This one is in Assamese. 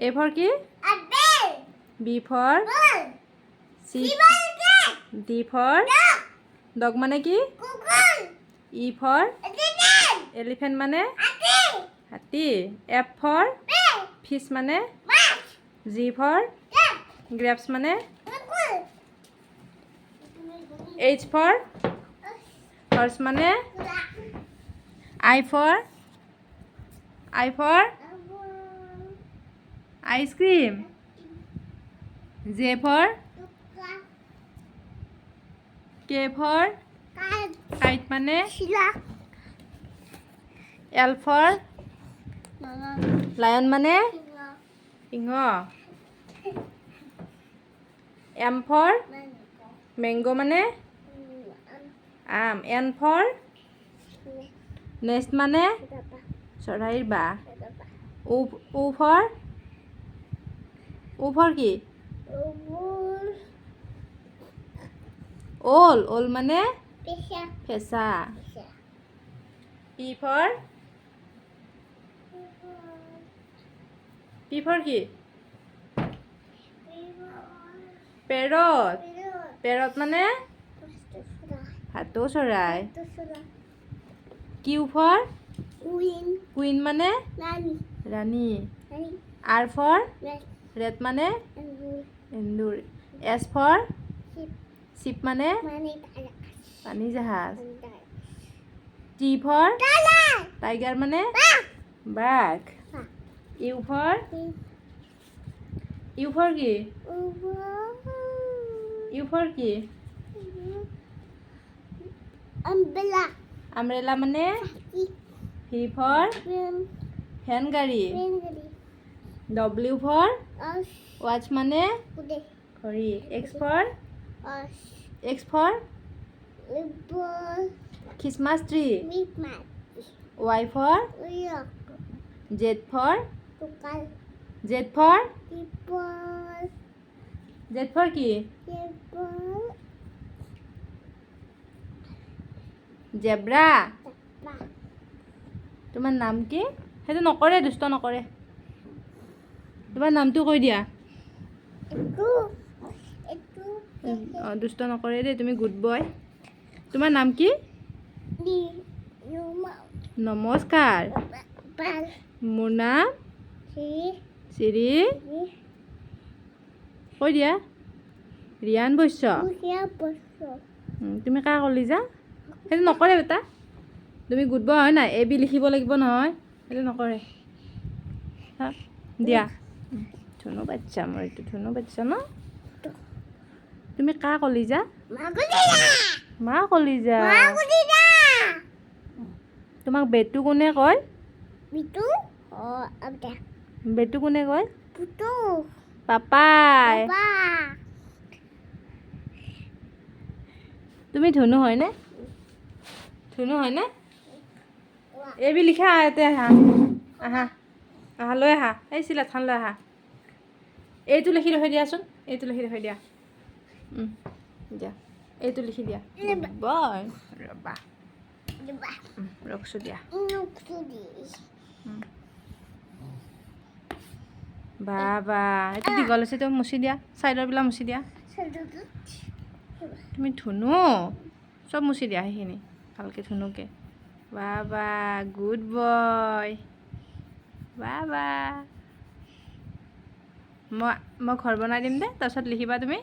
A for কি? B for C. D for dog মানে কি? E for elephant মানে হাতী. F for fish মানে G for grapes মানে H for horse মানে I for ice cream. J for K for kite মানে L for lion মানে সিংহ. M for mango মানে আম. N for nest মানে চৰাইৰ বাহ. O for কি? ওল মানে ফেঁচা. P for কি? পেৰট মানে ভাটৌ চৰাই. Q for কুইন মানে ৰাণী. R for ৰেড মানে এন্দুৰ. S for শিপ মানে পানী জাহাজ. T for টাইগাৰ মানে বাঘ. U for কি? আমব্ৰেলা মানে V for ফেন গাড়ী. W for watch মানে ঘড়ী. X for Christmas tree. Y for Z for কি? জেব্ৰা. তোমাৰ নাম কি? সেইটো নকৰে, দুষ্ট নকৰে. তোমাৰ নামটো কৈ দিয়া. দুষ্ট নকৰে দেই, তুমি গুড বয়. তোমাৰ নাম কি? নমস্কাৰ. মোৰ নাম চিৰি. কৈ দিয়া. ৰিয়ান বৈশ্য. তুমি কাৰ কলিজা? সেইটো নকৰে বেটা. তুমি গুড বয় হয় নাই? A B লিখিব লাগিব নহয়, সেইটো নকৰে. দিয়া. ধুনু বাচ্চা, মোৰ এইটো ধুনু বাচ্চা ন. তুমি কাৰ কলিজা? মা কলিজা. তোমাক বেটু কোনে কয়? বেটু কোনে কয়? পাপাই. তুমি ধুনু হয়নে? A B লিখা. ইয়াতে আহা লৈ আহা. এই চিলাথান লৈ আহা. এইটো লিখি ৰখি দিয়াচোন. এইটো লিখি ৰখি দিয়া. দিয়া, এইটো লিখি দিয়া. বয় ৰবা ৰখছো দিয়া. বাবা এইটো দীঘল আছে, তো মুচি দিয়া. চাইডৰ বিলাক মুচি দিয়া. তুমি ধুনু চব মুচি দিয়া সেইখিনি ভালকে ধুনুকে. বাবা গুড বয়. বাবা মই ঘৰ বনাই দিম দে, তাৰপিছত লিখিবা তুমি.